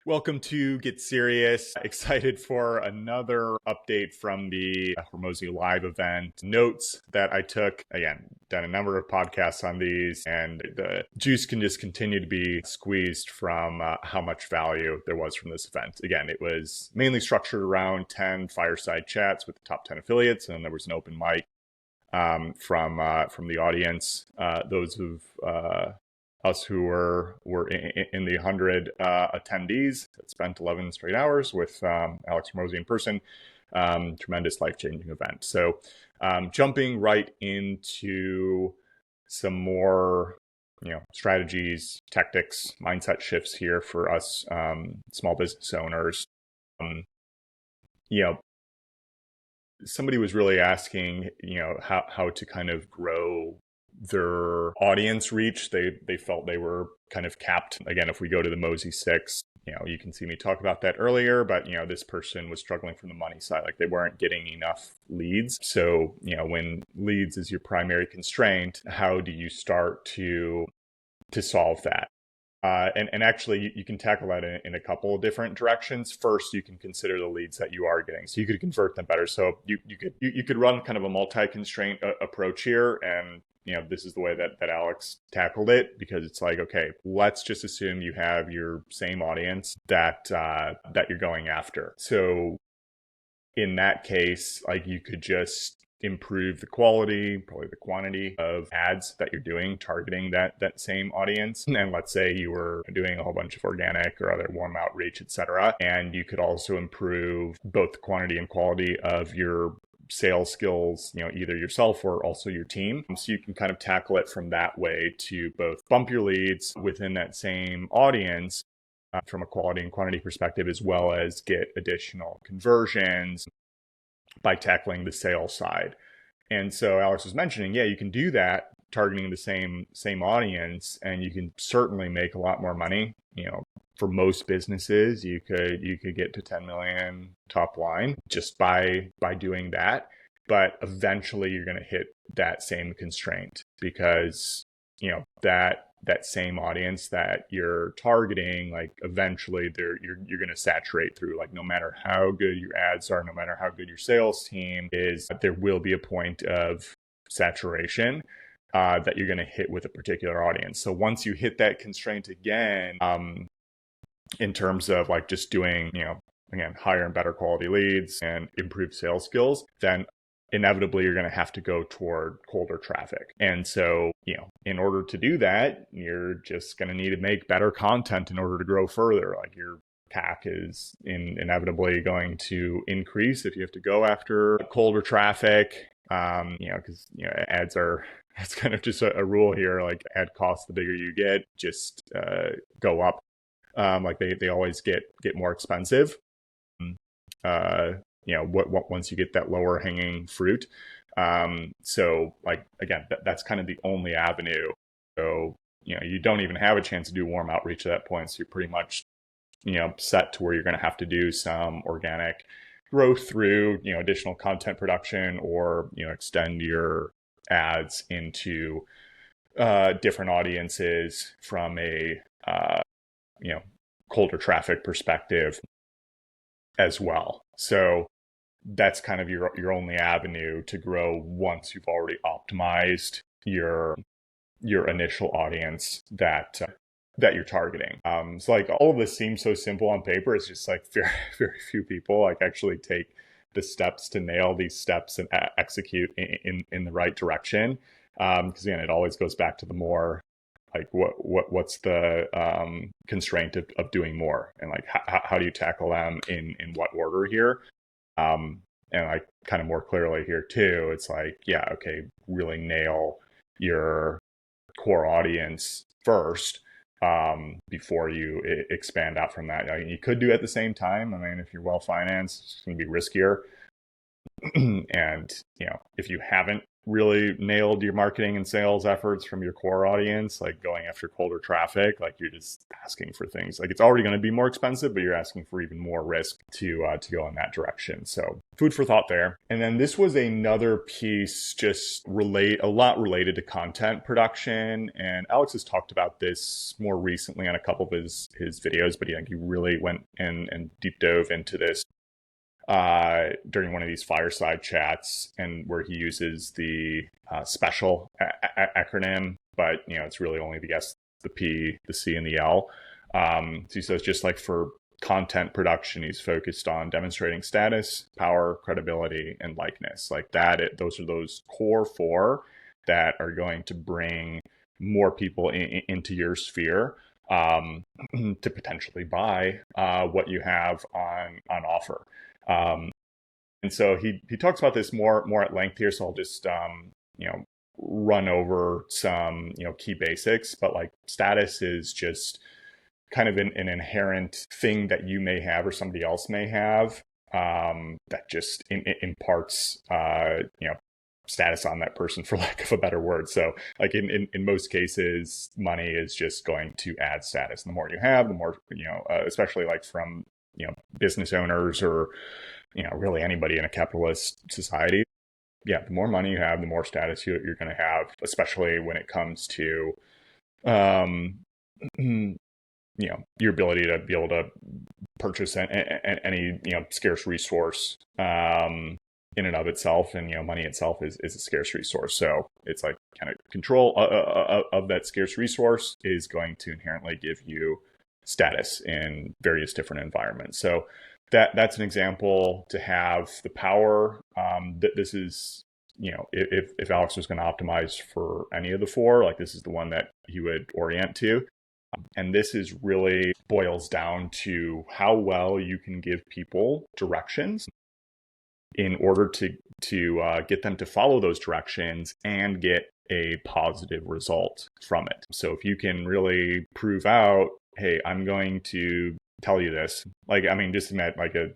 Welcome to Get Serious. Excited for another update from the Hormozi live event. Notes that I took, again, done a number of podcasts on these, and the juice can just continue to be squeezed from how much value there was from this event. Again, it was mainly structured around 10 fireside chats with the top 10 affiliates, and then there was an open mic from the audience. Those of us who were in the 100 attendees that spent 11 straight hours with Alex Hormozi in person. Tremendous life-changing event. So jumping right into some more strategies, tactics, mindset shifts here for us small business owners. Somebody was really asking how to kind of grow their audience reach. They felt they were kind of capped. Again, if we go to the Mozi 6, you can see me talk about that earlier, but this person was struggling from the money side. Like, they weren't getting enough leads. So when leads is your primary constraint, how do you start to solve that? And actually, you can tackle that in a couple of different directions. First, you can consider the leads that you are getting, so you could convert them better. So you could run kind of a multi-constraint approach here, and this is the way that Alex tackled it, because it's like, okay, let's just assume you have your same audience that you're going after. So in that case, like, you could just improve the quality, probably the quantity of ads that you're doing, targeting that same audience. And let's say you were doing a whole bunch of organic or other warm outreach, etc. And you could also improve both the quantity and quality of your sales skills, either yourself or also your team. So you can kind of tackle it from that way to both bump your leads within that same audience from a quality and quantity perspective, as well as get additional conversions by tackling the sales side. And so Alex was mentioning, you can do that targeting the same audience, and you can certainly make a lot more money. For most businesses, you could get to 10 million top line just by doing that. But eventually you're going to hit that same constraint, because that same audience that you're targeting, like, eventually you're going to saturate through. Like, no matter how good your ads are, no matter how good your sales team is, there will be a point of saturation that you're going to hit with a particular audience. So once you hit that constraint again, in terms of like just doing, again, higher and better quality leads and improved sales skills, then inevitably you're going to have to go toward colder traffic. And so, in order to do that, you're just going to need to make better content in order to grow further. Like, your CAC is inevitably going to increase if you have to go after colder traffic, because ads are, it's kind of just a rule here. Like, ad costs, the bigger you get, just go up. Like, they always get more expensive. Once you get that lower hanging fruit. So, like, again, that's kind of the only avenue. So, you don't even have a chance to do warm outreach at that point. So you're pretty much, set to where you're going to have to do some organic growth through, additional content production, or, extend your ads into different audiences from a, colder traffic perspective as well. So that's kind of your only avenue to grow once you've already optimized your initial audience that you're targeting. So, like, all of this seems so simple on paper. It's just like very, very few people like actually take the steps to nail these steps and execute in the right direction. Because again, it always goes back to the more, like, what's the constraint of doing more, and like how do you tackle them in what order here? And like, kind of more clearly here too, it's like, really nail your core audience first before you expand out from that. You could do it at the same time. I mean, if you're well financed, it's going to be riskier. And if you haven't really nailed your marketing and sales efforts from your core audience, like going after colder traffic, like you're just asking for things like it's already going to be more expensive, but you're asking for even more risk to go in that direction. So food for thought there. And then this was another piece just a lot related to content production. And Alex has talked about this more recently on a couple of his videos, but he really went in and deep dove into this during one of these fireside chats, and where he uses the special acronym, but it's really only the S, the P, the C, and the L. So he says just like for content production, he's focused on demonstrating status, power, credibility, and likeness. Like that, those are those core four that are going to bring more people into your sphere to potentially buy what you have on offer. And so he talks about this more at length here. So I'll just run over some key basics. But like status is just kind of an inherent thing that you may have or somebody else may have that just imparts status on that person, for lack of a better word. So like in most cases, money is just going to add status. And the more you have, the more especially like from business owners or really anybody in a capitalist society, the more money you have, the more status you're going to have, especially when it comes to your ability to be able to purchase any scarce resource in and of itself. And money itself is a scarce resource, so it's like kind of control of that scarce resource is going to inherently give you status in various different environments. So that's an example to have the power. This is, if Alex was going to optimize for any of the four, like this is the one that he would orient to. And this is really boils down to how well you can give people directions in order to get them to follow those directions and get a positive result from it. So if you can really prove out, hey, I'm going to tell you this, just in that like a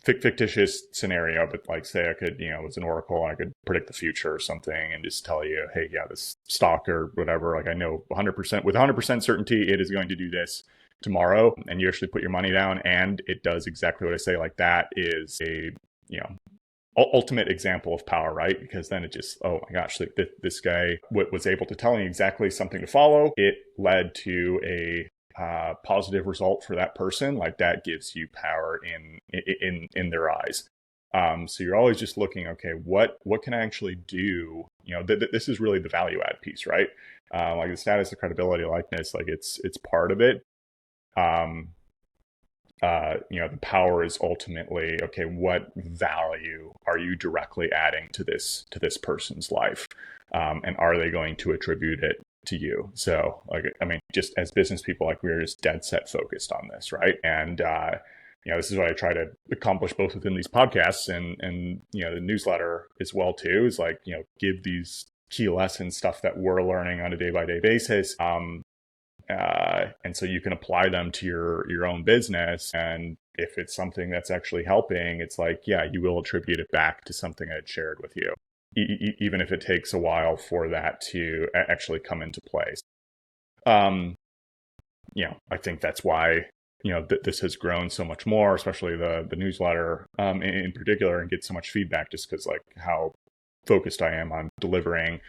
fictitious scenario, but like say I could was an oracle and I could predict the future or something and just tell you, hey, this stock or whatever, like I know 100% with 100% certainty it is going to do this tomorrow, and you actually put your money down and it does exactly what I say. Like that is a ultimate example of power, right? Because then it just, oh my gosh, like this guy was able to tell me exactly something to follow. It led to a positive result for that person. Like that gives you power in their eyes. So you're always just looking, okay, what can I actually do? This is really the value add piece, right? Like the status, the credibility, likeness, like it's part of it. The power is ultimately, okay, what value are you directly adding to this person's life? And are they going to attribute it to you? So just as business people, like we're just dead set focused on this, right? And this is what I try to accomplish both within these podcasts and the newsletter as well too, is like, give these key lessons, stuff that we're learning on a day-by-day basis. And so you can apply them to your own business. And if it's something that's actually helping, it's like, you will attribute it back to something I had shared with you, even if it takes a while for that to actually come into place. I think that's why, this has grown so much more, especially the newsletter in particular, and get so much feedback just because like how focused I am on delivering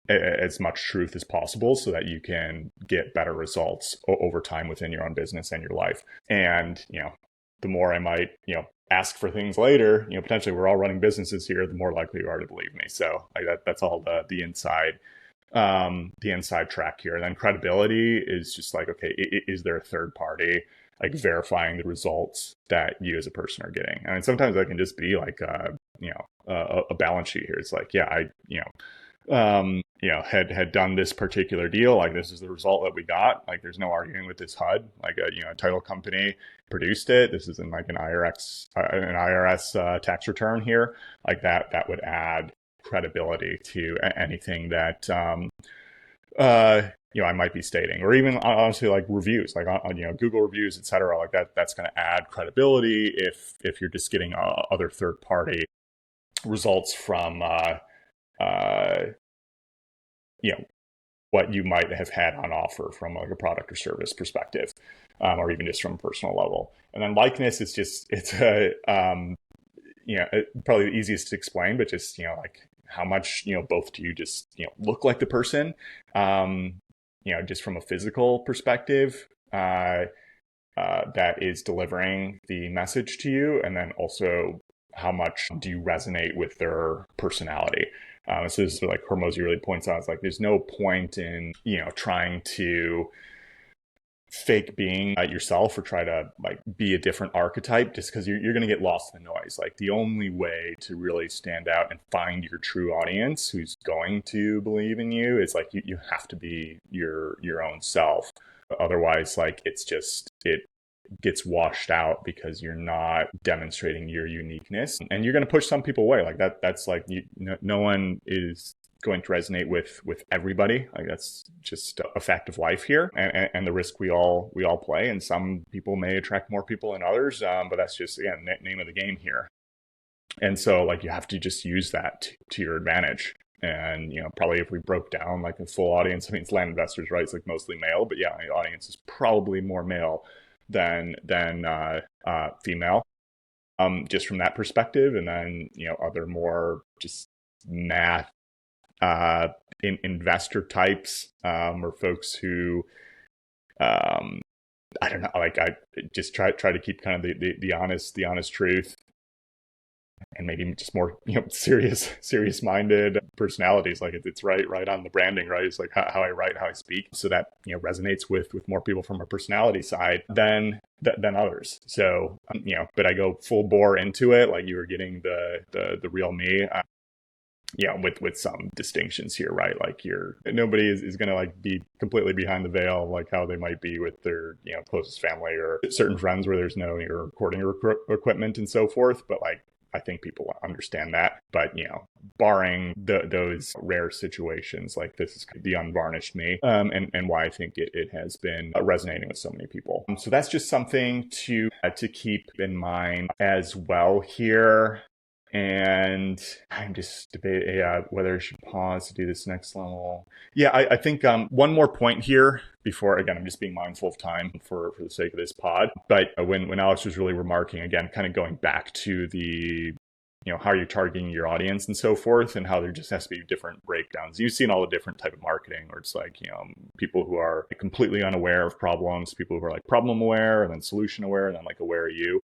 as much truth as possible so that you can get better results over time within your own business and your life. And, the more I might, ask for things later, potentially we're all running businesses here, the more likely you are to believe me. So like that's all the inside track here. And then credibility is just like, okay, is there a third party like verifying the results that you as a person are getting? And sometimes that can just be like, a balance sheet here. It's like, had done this particular deal, like this is the result that we got. Like there's no arguing with this HUD. Like a title company produced it. This is in like an IRS tax return here. Like that would add credibility to anything that I might be stating, or even honestly like reviews, like on Google reviews, etc. Like that's going to add credibility if you're just getting other third party results from, you know, what you might have had on offer from like a product or service perspective, or even just from a personal level. And then likeness is just, it's a, probably the easiest to explain, but just, like how much, both do you just, look like the person, just from a physical perspective, that is delivering the message to you. And then also how much do you resonate with their personality? So this is like Hormozi really points out, it's like, there's no point in, trying to fake being yourself or try to like be a different archetype just because you're going to get lost in the noise. Like the only way to really stand out and find your true audience who's going to believe in you is like you have to be your own self. Otherwise, like it gets washed out because you're not demonstrating your uniqueness, and you're going to push some people away. Like that's like no one is going to resonate with everybody. Like that's just a fact of life here, and the risk we all play. And some people may attract more people than others, but that's just, again, name of the game here. And so like you have to just use that to your advantage. And probably if we broke down like a full audience, I mean, it's land investors, right? It's like mostly male, but yeah, the audience is probably more male than female, just from that perspective. And then other more just math investor types, or folks who I don't know, like I just try to keep kind of the honest truth, and maybe just more serious minded personalities. Like it's right on the branding, right? It's like how I write, how I speak, so that resonates with more people from a personality side than others. So but I go full bore into it, like you were getting the real me. With some distinctions here, right? Like nobody is going to like be completely behind the veil, like how they might be with their, closest family or certain friends where there's no recording equipment and so forth. But like, I think people understand that. But, barring those rare situations, like this is the unvarnished me, and why I think it has been resonating with so many people. So that's just something to keep in mind as well here. And I'm just debating whether I should pause to do this next level. Yeah, I think one more point here before, again, I'm just being mindful of time for the sake of this pod. But when Alex was really remarking, again, kind of going back to the, how you're targeting your audience and so forth, and how there just has to be different breakdowns. You've seen all the different type of marketing where it's like, people who are completely unaware of problems, people who are like problem aware, and then solution aware, and then like aware of you.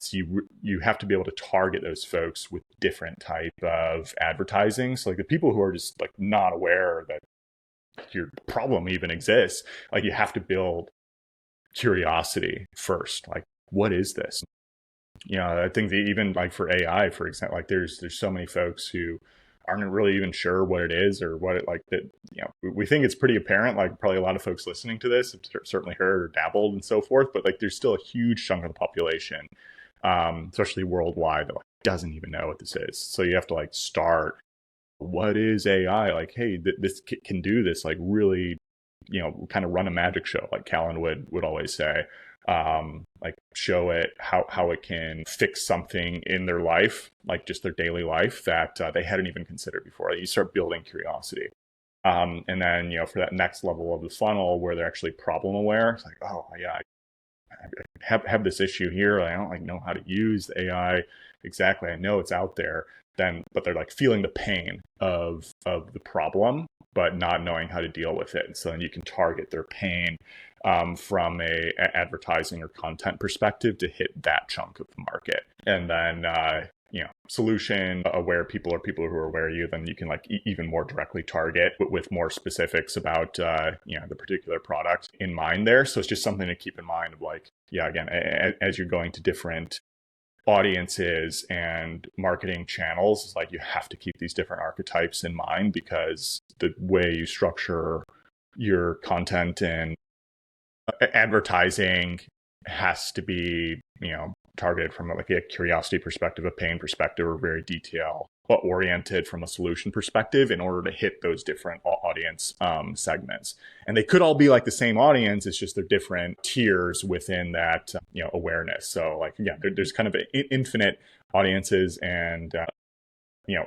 So you have to be able to target those folks with different type of advertising. So like the people who are just like not aware that your problem even exists, like you have to build curiosity first. Like, what is this? I think that even like for AI, for example, like there's so many folks who aren't really even sure what it is or what it like that. We think it's pretty apparent. Like probably a lot of folks listening to this have certainly heard or dabbled and so forth, but like there's still a huge chunk of the population, especially worldwide, that like doesn't even know what this is. So you have to like start, what is AI? Like, hey, this can do this, like really, kind of run a magic show, like Callan would always say. Like show it how it can fix something in their life, like just their daily life that they hadn't even considered before. You start building curiosity. And then, for that next level of the funnel where they're actually problem aware, it's like, oh yeah, I have this issue here. I don't like know how to use the AI exactly. I know it's out there. But they're like feeling the pain of the problem, but not knowing how to deal with it. And so then you can target their pain from a advertising or content perspective to hit that chunk of the market. And then solution aware people, or people who are aware of you, then you can like even more directly target with more specifics about the particular product in mind there. So it's just something to keep in mind of like, again, as you're going to different audiences and marketing channels, like you have to keep these different archetypes in mind, because the way you structure your content and advertising has to be, targeted from like a curiosity perspective, a pain perspective, or very detail oriented from a solution perspective in order to hit those different audience segments. And they could all be like the same audience, it's just they're different tiers within that awareness. So like, there's kind of infinite audiences and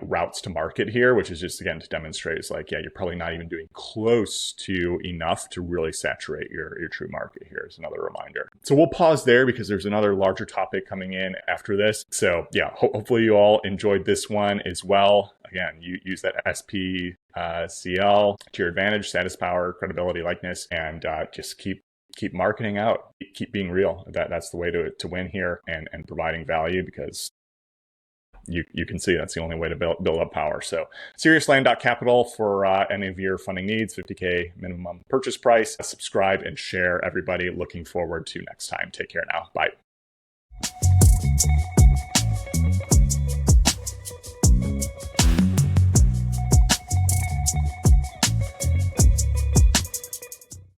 routes to market here, which is just, again, to demonstrate is like, yeah, you're probably not even doing close to enough to really saturate your true market here, is another reminder. So we'll pause there because there's another larger topic coming in after this. So yeah, hopefully you all enjoyed this one as well. Again, you use that SPCL to your advantage, status, power, credibility, likeness, and just keep marketing out, keep being real. That's the way to win here and providing value, because you can see that's the only way to build up power. So seriousland.capital for any of your funding needs, $50K minimum purchase price. Subscribe and share, everybody. Looking forward to next time. Take care now. Bye.